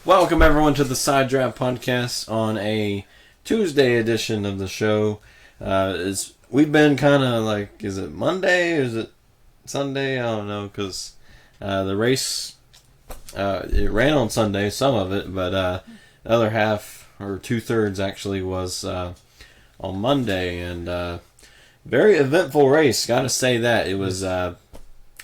Welcome everyone to the Side Draft Podcast on a Tuesday edition of the show. We've been kind of like, is it Monday or is it Sunday? I don't know, because the race, it ran on Sunday, some of it, but the other half, or 2/3 actually, was on Monday, and very eventful race, gotta say that. It was,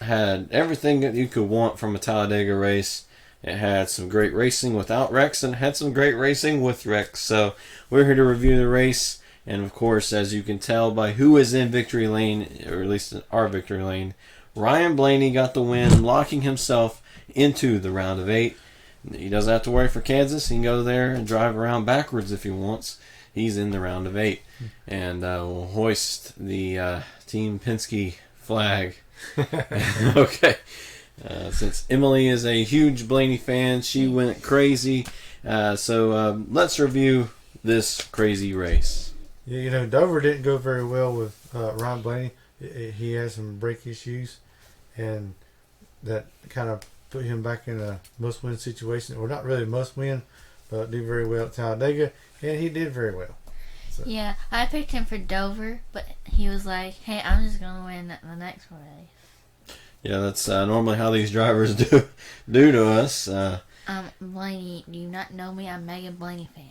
had everything that you could want from a Talladega race. It had some great racing without wrecks and had some great racing with wrecks. So we're here to review the race. And of course, as you can tell by who is in victory lane, or at least in our victory lane, Ryan Blaney got the win, locking himself into the round of 8. He doesn't have to worry for Kansas. He can go there and drive around backwards if he wants. He's in the round of 8. And will hoist the Team Penske flag. Okay. Since Emily is a huge Blaney fan, she went crazy. So let's review this crazy race. Yeah, you know, Dover didn't go very well with Ryan Blaney. He had some brake issues, and that kind of put him back in a must-win situation. Or not really a must-win, but did very well at Talladega, and he did very well. So. Yeah, I picked him for Dover, but he was like, hey, I'm just going to win the next race. Yeah, that's normally how these drivers do to us. Blaney, do you not know me? I'm a Megan Blaney fan.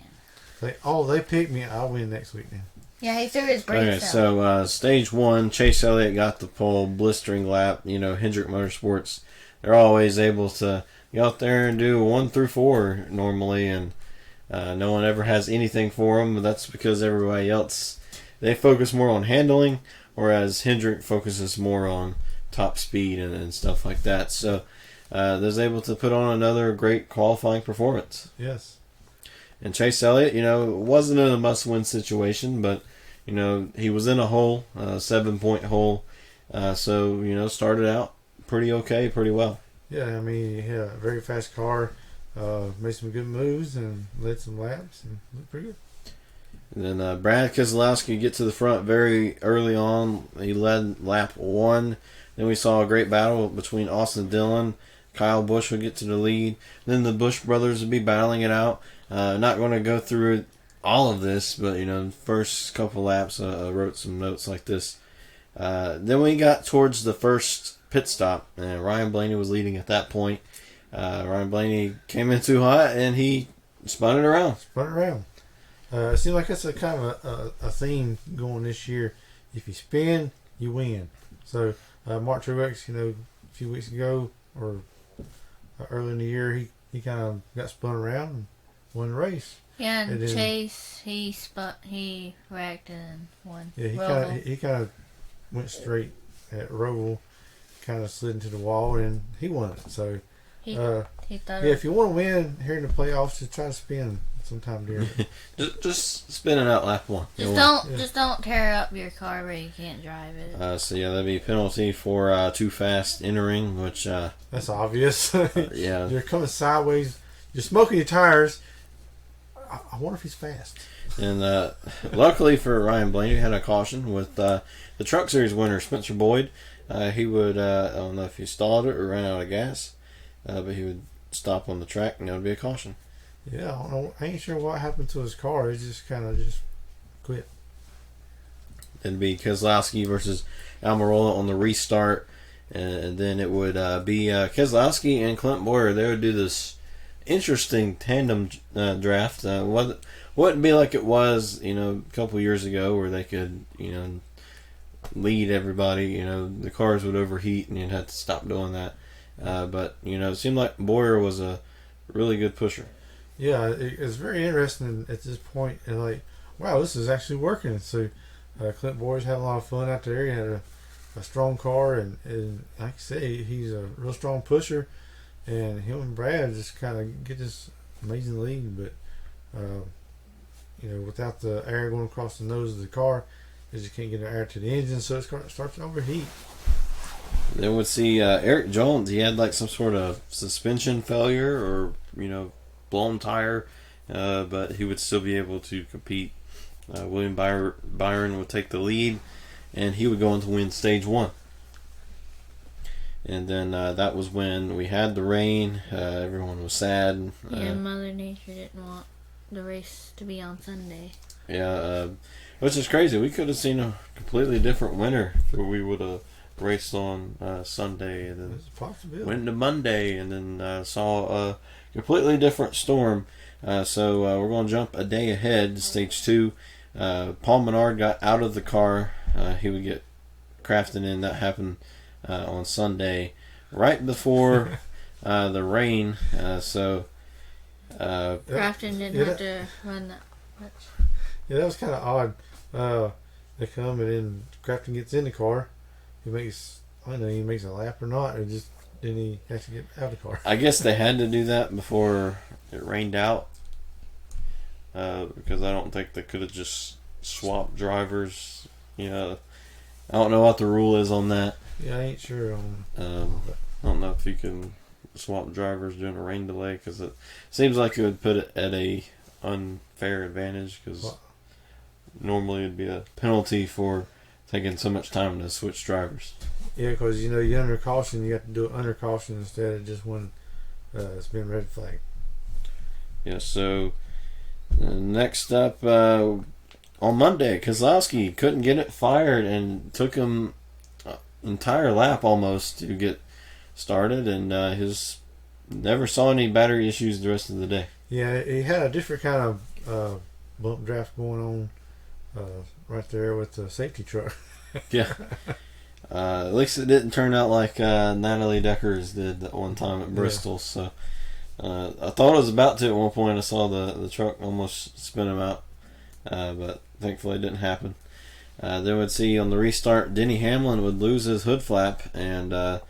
They picked me. I'll win next week then. Yeah, he threw his brakes Okay, so stage 1, Chase Elliott got the pole, blistering lap. You know, Hendrick Motorsports, they're always able to go out there and do 1 through 4 normally, and no one ever has anything for them. But that's because everybody else, they focus more on handling, whereas Hendrick focuses more on top speed and stuff like that. So they was able to put on another great qualifying performance. Yes. And Chase Elliott, you know, wasn't in a must-win situation, but, you know, he was in a hole, a 7-point hole. So, you know, started out pretty okay, pretty well. Yeah, I mean, he had a very fast car, made some good moves and led some laps and looked pretty good. And then Brad Keselowski get to the front very early on. He led lap 1. Then we saw a great battle between Austin Dillon. Kyle Busch would get to the lead. Then the Busch brothers would be battling it out. Not going to go through all of this, but, you know, first couple laps, I wrote some notes like this. Then we got towards the first pit stop, and Ryan Blaney was leading at that point. Ryan Blaney came in too hot, and he spun it around. It seems like that's a kind of a theme going this year. If you spin, you win. So Mark Truex, you know, a few weeks ago or early in the year, he kind of got spun around and won the race. Yeah, and Chase, he wrecked and won. Yeah, he kind of went straight at Roval, kind of slid into the wall, and he won it. So he thought if you want to win here in the playoffs, just try to spin sometime during just spin it out lap 1. Just don't tear up your car where you can't drive it. So yeah, that'd be a penalty for too fast entering, which that's obvious. Yeah, you're coming sideways, you're smoking your tires. I wonder if he's fast. And luckily for Ryan Blaney, he had a caution with the Truck Series winner Spencer Boyd. He would I don't know if he stalled it or ran out of gas, but he would stop on the track, and that would be a caution. Yeah, I don't know. I ain't sure what happened to his car. It just kind of quit. It'd be Keselowski versus Almirola on the restart, and then it would be Keselowski and Clint Boyer. They would do this interesting tandem draft. Wouldn't be like it was, you know, a couple years ago where they could, you know, lead everybody. You know, the cars would overheat and you'd have to stop doing that. But, you know, it seemed like Boyer was a really good pusher. Yeah, it's very interesting at this point. And like, wow, this is actually working. So Clint Boyer's having a lot of fun out there. He had a strong car, and like I say, he's a real strong pusher. And him and Brad just kind of get this amazing lead. But, you know, without the air going across the nose of the car, they just can't get the air to the engine, so it starts to overheat. Then we'd see Eric Jones. He had like some sort of suspension failure or, you know, blown tire, but he would still be able to compete. William Byron would take the lead, and he would go on to win stage 1. And then that was when we had the rain. Everyone was sad. Yeah, Mother Nature didn't want the race to be on Sunday. Yeah, which is crazy. We could have seen a completely different winter where we would have raced on Sunday and then went to Monday and then saw a completely different storm. So we're going to jump a day ahead to stage 2. Paul Menard got out of the car. He would get crafting in. That happened on Sunday, right before the rain. Crafton didn't have to run that much. Yeah, that was kind of odd. They come and then Crafton gets in the car. I don't know, he makes a lap or not, or just then he has to get out of the car. I guess they had to do that before it rained out, because I don't think they could have just swapped drivers. You know, I don't know what the rule is on that. Yeah, I ain't sure on. I don't know if you can swap drivers during a rain delay, because it seems like it would put it at a unfair advantage, because normally it'd be a penalty for taking so much time to switch drivers. Yeah, because you're under caution. You have to do it under caution instead of just when it's been red flag. Yeah. So next up on Monday, Kozlowski couldn't get it fired and took him entire lap almost to get started, and his never saw any battery issues the rest of the day. Yeah, he had a different kind of bump draft going on right there with the safety truck. Yeah. At least it didn't turn out like Natalie Deckers did that one time at Bristol. Yeah. So I thought it was about to at one point. I saw the truck almost spin him out, but thankfully it didn't happen. Then we'd see on the restart, Denny Hamlin would lose his hood flap, and I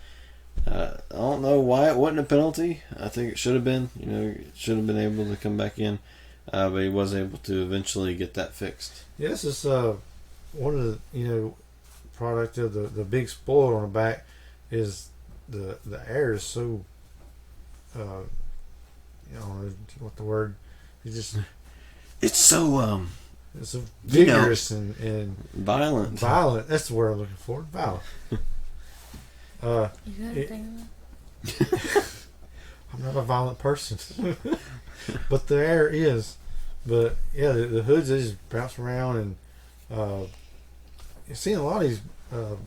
don't know why it wasn't a penalty. I think it should have been. It should have been able to come back in, but he was able to eventually get that fixed. Yeah, this is one of the product of the big spoiler on the back is the air is so what the word is, just it's so it's so vigorous and violent. That's the word I'm looking for. Violent. You got a thing of I'm not a violent person. But the air is. But yeah, the hoods, they just bounce around, and you've seen a lot of these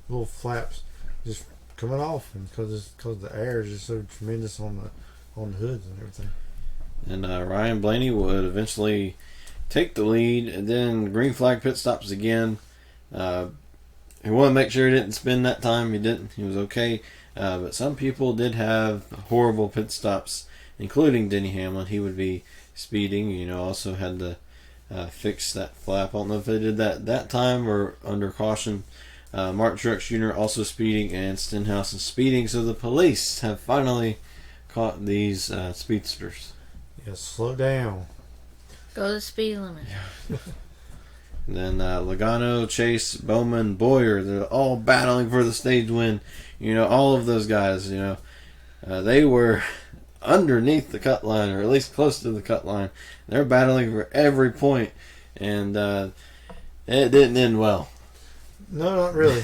little flaps just coming off, and because the air is just so tremendous on the hoods and everything. And Ryan Blaney would eventually take the lead, and then green flag pit stops again. He wanted to make sure he didn't spin that time. He didn't. He was okay. But some people did have horrible pit stops, including Denny Hamlin. He would be speeding, also had to fix that flap. I don't know if they did that time or under caution. Martin Truex Jr. also speeding, and Stenhouse is speeding, so the police have finally caught these speedsters. Yeah, slow down. Go the speed limit. Yeah. And then Logano, Chase, Bowman, Boyer, they're all battling for the stage win. All of those guys, they were underneath the cut line, or at least close to the cut line. They're battling for every point, and it didn't end well. No, not really.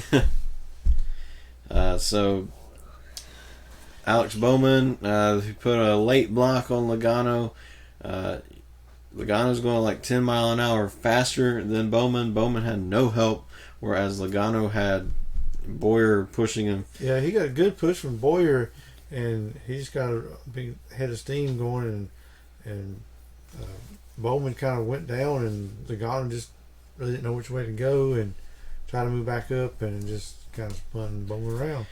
So Alex Bowman, he put a late block on Logano. Logano's going like 10 mile an hour faster than Bowman. Bowman had no help, whereas Logano had Boyer pushing him. Yeah, he got a good push from Boyer, and he's got a big head of steam going, and Bowman kind of went down, and Logano just really didn't know which way to go, and tried to move back up, and just kind of spun Bowman around,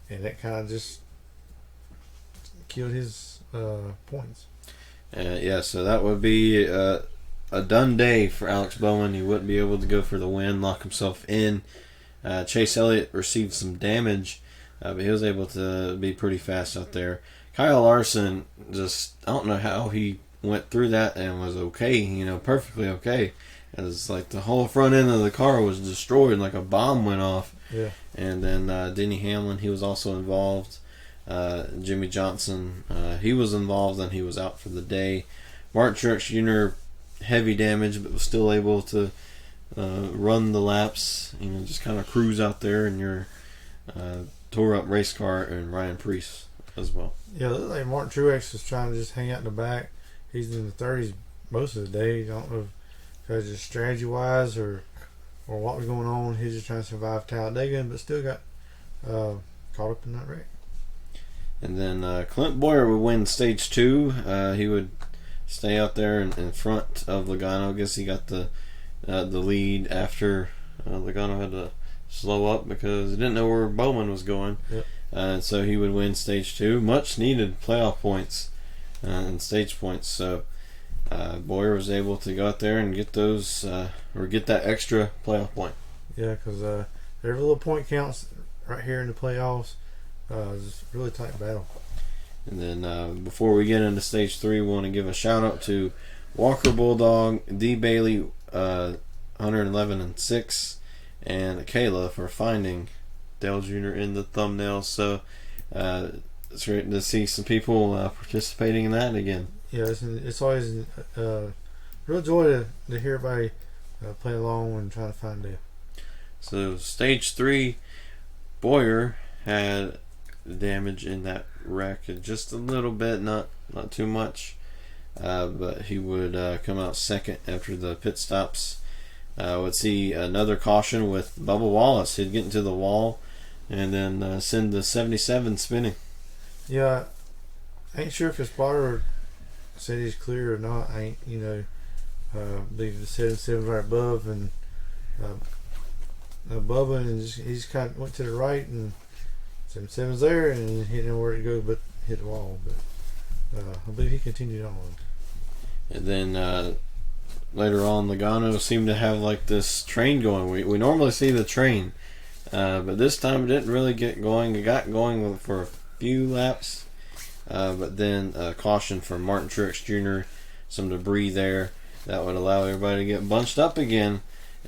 and that kind of just killed his points. So that would be a done day for Alex Bowman. He wouldn't be able to go for the win, lock himself in. Chase Elliott received some damage, but he was able to be pretty fast out there. Kyle Larson, I don't know how he went through that and was okay, perfectly okay. It was like the whole front end of the car was destroyed, like a bomb went off. Yeah. And then Denny Hamlin, he was also involved. Jimmy Johnson, he was involved, and he was out for the day. Martin Truex Jr., heavy damage, but was still able to run the laps, just kind of cruise out there in your tore up race car and Ryan Preece as well. Yeah, it looks like Martin Truex is trying to just hang out in the back. He's in the 30s most of the day. I don't know if that's just strategy wise or what was going on. He's just trying to survive Talladega, but still got caught up in that wreck. And then Clint Boyer would win stage 2. He would stay out there in front of Logano. I guess he got the lead after Logano had to slow up because he didn't know where Bowman was going. Yep. And so he would win stage 2. Much needed playoff points and stage points. So Boyer was able to go out there and get those or get that extra playoff point. Yeah, because every little point counts right here in the playoffs. It's a really tight battle. And then before we get into stage 3, we want to give a shout out to Walker Bulldog, D. Bailey, 111 and 6, and Kayla for finding Dale Jr. in the thumbnail. So it's great to see some people participating in that again. Yeah, it's always a real joy to hear everybody play along and try to find Dale. So stage 3, Boyer had damage in that wreck, just a little bit, not too much, but he would come out second after the pit stops. Would see another caution with Bubba Wallace. He'd get into the wall and then send the 77 spinning. Yeah, I ain't sure if his spotter said he's clear or not. I ain't, believe the 77 right above, and Bubba, and he just kind of went to the right, and 77's there, and he didn't know where to go but hit the wall. But I believe he continued on. And then later on, Logano seemed to have like this train going. We normally see the train, but this time it didn't really get going. It got going for a few laps, but then caution for Martin Truex Jr., some debris there that would allow everybody to get bunched up again,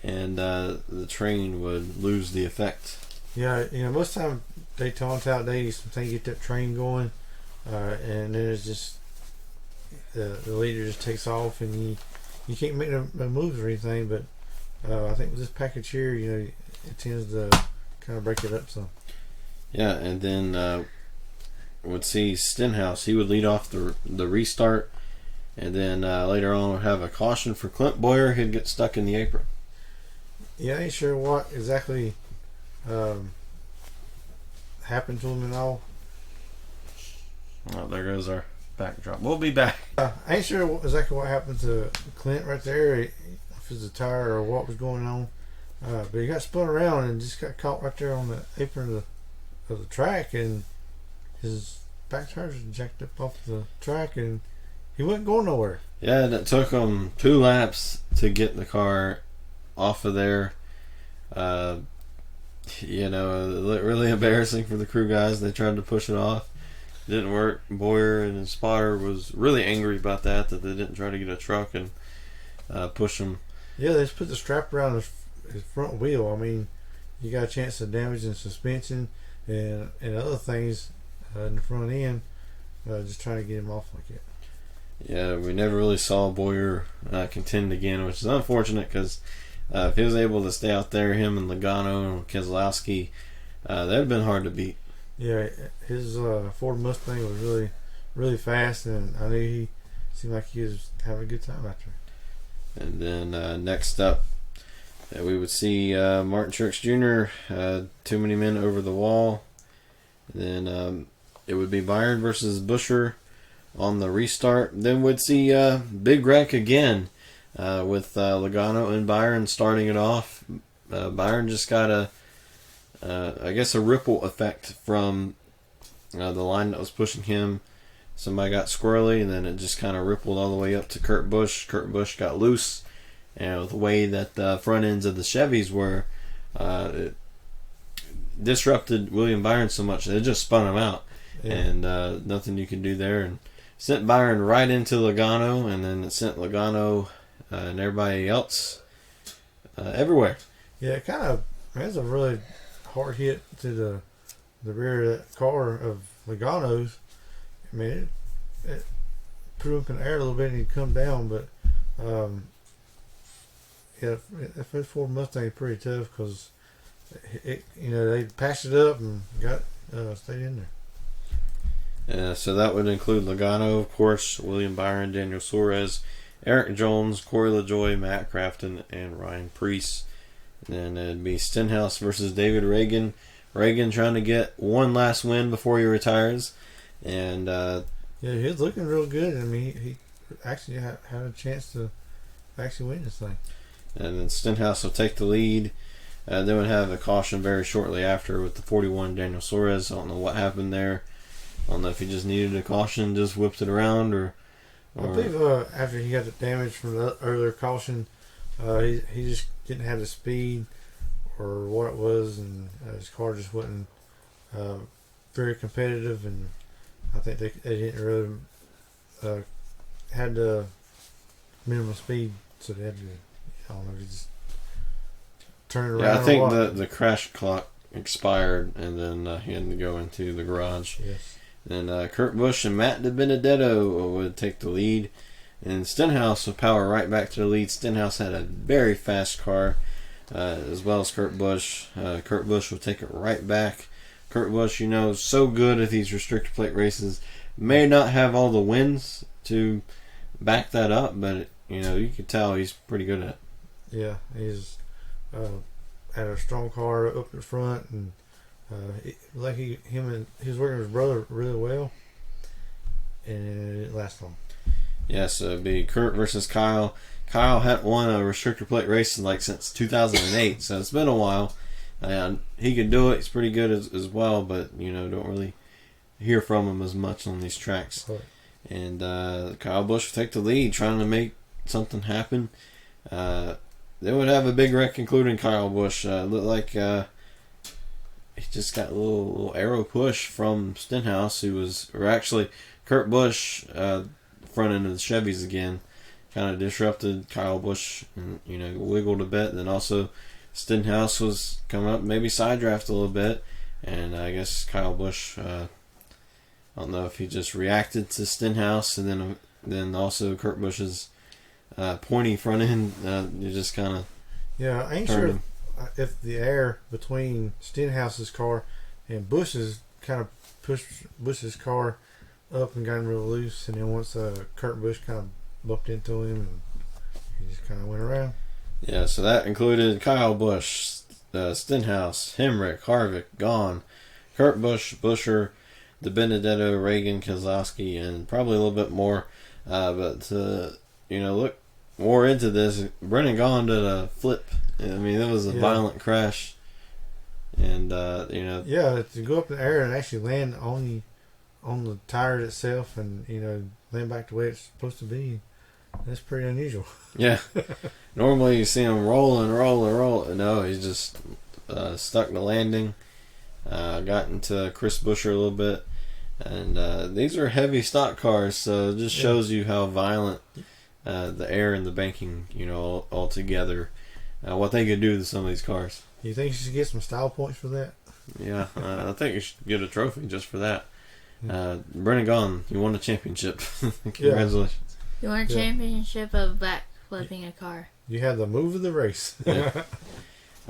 and the train would lose the effect. Yeah, most of the time Daytona, Talladega, sometimes you get that train going, and then it's just the leader just takes off, and you can't make no moves or anything. But I think with this package here, it tends to kind of break it up some. Yeah, and then would see Stenhouse. He would lead off the restart, and then later on would have a caution for Clint Boyer. He'd get stuck in the apron. Yeah, I ain't sure what exactly happened to him and all. Oh, there goes our backdrop. We'll be back. I ain't sure exactly what happened to Clint right there, if it was a tire or what was going on. But he got spun around and just got caught right there on the apron of the track, and his back tires were jacked up off the track, and he wasn't going nowhere. Yeah, and it took him 2 laps to get the car off of there. Really embarrassing for the crew guys. They tried to push it off. It didn't work. Boyer and his spotter was really angry about that they didn't try to get a truck and push him. Yeah, they just put the strap around his front wheel. I mean, you got a chance of damaging suspension and other things in the front end, just trying to get him off like that. Yeah, we never really saw Boyer contend again, which is unfortunate because if he was able to stay out there, him and Logano and Keselowski, that would have been hard to beat. Yeah, his Ford Mustang was really, really fast, and I knew he seemed like he was having a good time out there. And then next up, we would see Martin Truex Jr., too many men over the wall. And then it would be Byron versus Buescher on the restart. Then we'd see big wreck again with Logano and Byron starting it off. Byron just got a ripple effect from the line that was pushing him. Somebody got squirrely, and then it just kind of rippled all the way up to Kurt Busch. Kurt Busch got loose, and with the way that the front ends of the Chevys were, it disrupted William Byron so much that it just spun him out. Yeah. And nothing you can do there. And sent Byron right into Logano, and then it sent Logano and everybody else everywhere. Yeah, it kind of has a really hard hit to the rear of that car of Logano's. I mean, it put him up in the air a little bit and he'd come down, but if it's Ford Mustang, pretty tough because they patched it up and got stayed in there. So that would include Logano, of course, William Byron, Daniel Suarez, Eric Jones, Corey LaJoie, Matt Crafton, and Ryan Preece. And then it'd be Stenhouse versus David Reagan. Reagan trying to get one last win before he retires. And he was looking real good. I mean, he actually had a chance to actually win this thing. And then Stenhouse will take the lead. Then would have a caution very shortly after with the 41 Daniel Suarez. I don't know what happened there. I don't know if he just needed a caution, just whipped it around, or I believe after he got the damage from the earlier caution, he just didn't have the speed or what it was, and his car just wasn't very competitive, and I think they didn't really had the minimum speed, so they had to, I don't know, just turn it around. Yeah, I think the crash clock expired, and then he had to go into the garage. Yes. And Kurt Busch and Matt DiBenedetto would take the lead. And Stenhouse would power right back to the lead. Stenhouse had a very fast car, as well as Kurt Busch. Kurt Busch would take it right back. Kurt Busch, so good at these restrictor plate races. May not have all the wins to back that up, but, you could tell he's pretty good at it. Yeah, he's had a strong car up in front, and he was working with his brother really well, and it didn't last long. Yes, it'd be Kurt versus Kyle. Kyle hadn't won a restrictor plate race since 2008, so it's been a while. And he can do it. He's pretty good as well, but don't really hear from him as much on these tracks. Right. And Kyle Busch would take the lead, trying to make something happen. They would have a big wreck, including Kyle Busch. Looked like he just got a little arrow push from Stenhouse, or actually Kurt Busch, front end of the Chevys again, kind of disrupted Kyle Busch and wiggled a bit. Then also Stenhouse was coming up, maybe side draft a little bit, and I guess Kyle Busch, I don't know if he just reacted to Stenhouse, and then also Kurt Busch's pointy front end, you just kind of I ain't sure if the air between Stenhouse's car and Busch's kind of pushed Busch's car up and got him real loose, and then once Kurt Busch kind of bumped into him, and he just kind of went around. Yeah, so that included Kyle Busch, Stenhouse, Hemrick, Harvick, Gahn, Kurt Busch, Buescher, DiBenedetto, Reagan, Keselowski, and probably a little bit more. But to look more into this, Brendan Gahn did a flip. I mean, that was a violent crash, and to go up in the air and actually land on the tire itself, and land back the way it's supposed to be. That's pretty unusual. Yeah. Normally you see him roll. No, he's just stuck the landing. Got into Chris Buescher a little bit. And these are heavy stock cars, so it just shows you how violent the air and the banking, all together, what they could do to some of these cars. You think you should get some style points for that? Yeah, I think you should get a trophy just for that. Brendan Gahn, you won a championship. Congratulations. You won a championship of back flipping a car. You had the move of the race.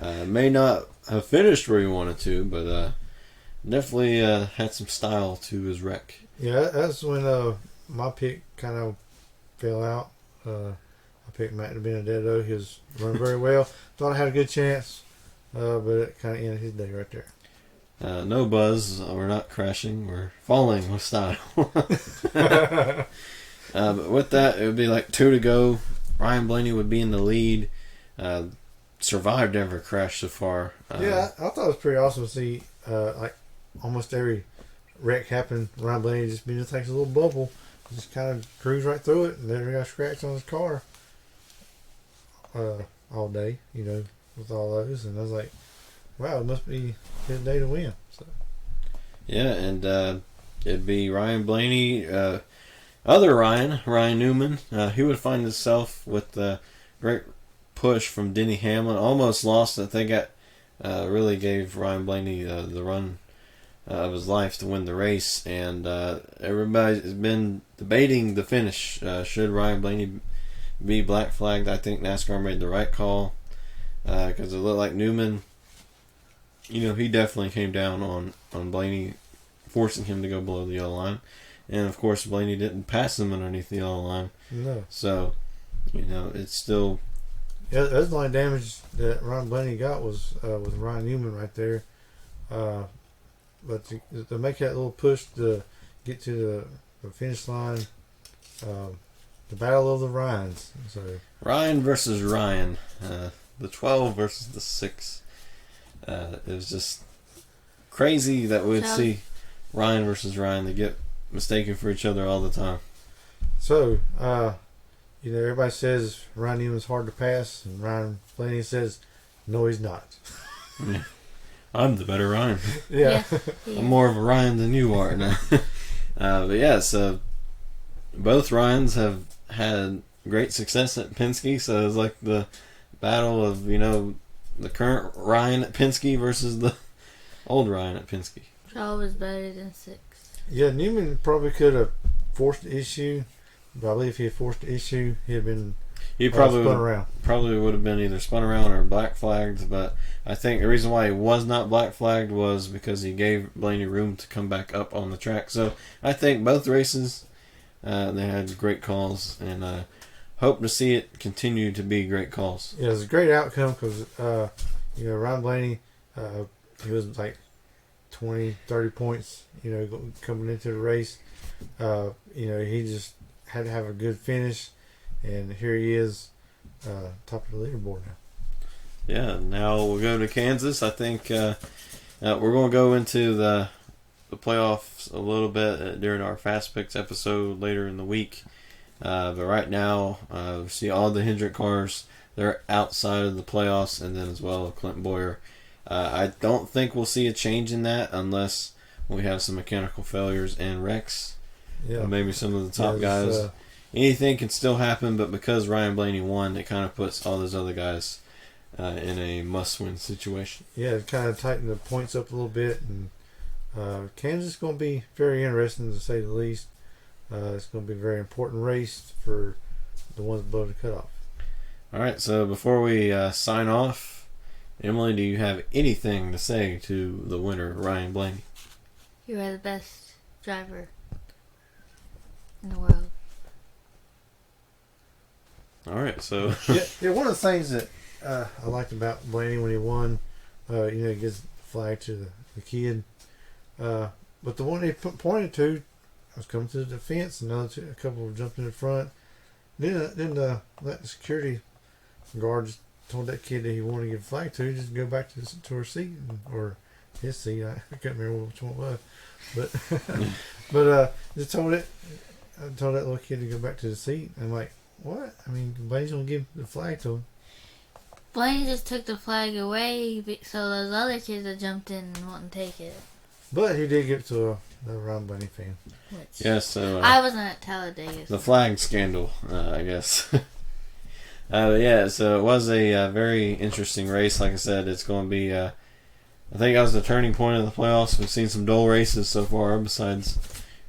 May not have finished where he wanted to, but definitely had some style to his wreck. Yeah, that's when my pick kind of fell out. I picked Matt DiBenedetto. He was running very well. Thought I had a good chance, but it kind of ended his day right there. No buzz. We're not crashing. We're falling with style. But with that, it would be like 2 to go. Ryan Blaney would be in the lead. Survived every crash so far. I thought it was pretty awesome to see like almost every wreck happen. Ryan Blaney just takes a little bubble, just kind of cruise right through it, and never got scratched on his car all day, with all those. And I was like, wow, it must be his day to win. So. Yeah, and it'd be Ryan Blaney, other Ryan Newman. He would find himself with the great push from Denny Hamlin. Almost lost it. They got really gave Ryan Blaney the run of his life to win the race, and everybody's been debating the finish. Should Ryan Blaney be black flagged? I think NASCAR made the right call because it looked like Newman he definitely came down on Blaney, forcing him to go below the yellow line. And, of course, Blaney didn't pass him underneath the yellow line. No. So, it's still... Yeah, that's the only damage that Ryan Blaney got was with Ryan Newman right there. But to make that little push to get to the finish line, the battle of the Ryans. So Ryan versus Ryan. The 12 versus the 6. It was just crazy that we'd see Ryan versus Ryan. They get mistaken for each other all the time. So, everybody says Ryan Newman's hard to pass, and Ryan Blaney says, no, he's not. Yeah. I'm the better Ryan. Yeah. I'm more of a Ryan than you are now. But yeah, so both Ryans have had great success at Penske, so it's like the battle of, the current Ryan at Penske versus the old Ryan at Penske. 12 is better than 6. Yeah, Newman probably could have forced the issue, but I believe if he had forced the issue, he'd have been spun around. Probably would have been either spun around or black flagged, but I think the reason why he was not black flagged was because he gave Blaney room to come back up on the track. So I think both races, they had great calls, and hope to see it continue to be great calls. Yeah, it was a great outcome because, Ryan Blaney, he was like 20, 30 points, coming into the race. He just had to have a good finish, and here he is, top of the leaderboard now. Yeah, now we'll go to Kansas. I think we're going to go into the playoffs a little bit during our Fast Picks episode later in the week. But right now, we see all the Hendrick cars. They're outside of the playoffs, and then as well Clinton Boyer. I don't think we'll see a change in that unless we have some mechanical failures and wrecks. Yeah. Maybe some of the top guys. Anything can still happen, but because Ryan Blaney won, it kind of puts all those other guys in a must-win situation. Yeah, it kind of tightened the points up a little bit, and Kansas is going to be very interesting to say the least. It's going to be a very important race for the ones below the cutoff. All right, so before we sign off, Emily, do you have anything to say to the winner, Ryan Blaney? You are the best driver in the world. All right, so... yeah, one of the things that I liked about Blaney when he won, he gives the flag to the kid. But the one he pointed to was coming to the defense, and a couple jumped in the front. Then let the security guard just told that kid that he wanted to give a flag to, just go back to her seat, or his seat. I can't remember which one it was. But just told that little kid to go back to the seat. I'm like, what? I mean, Blaney's going to give the flag to him. Blaney just took the flag away so those other kids that jumped in and wouldn't take it. But he did give it to a Ryan Blaney fan. Yes, so... I wasn't at Talladega. The flag scandal, I guess. Yeah, so it was a very interesting race. Like I said, it's going to be... I think that was the turning point of the playoffs. We've seen some dull races so far, besides,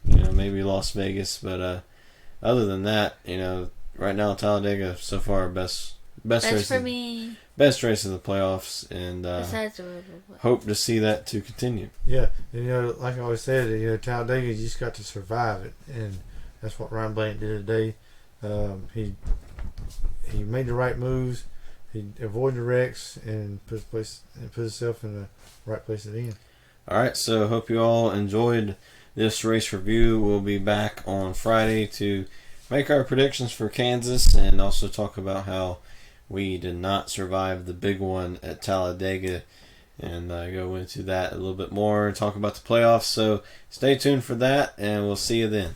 maybe Las Vegas. But other than that, right now Talladega so far best race for me. Best race of the playoffs, and Besides the hope to see that to continue. Yeah, and like I always said, Talladega, you just got to survive it, and that's what Ryan Blaney did today. He made the right moves. He avoided the wrecks and put himself in the right place at the end. All right, so hope you all enjoyed this race review. We'll be back on Friday to make our predictions for Kansas and also talk about how we did not survive the big one at Talladega, and go into that a little bit more and talk about the playoffs. So stay tuned for that, and we'll see you then.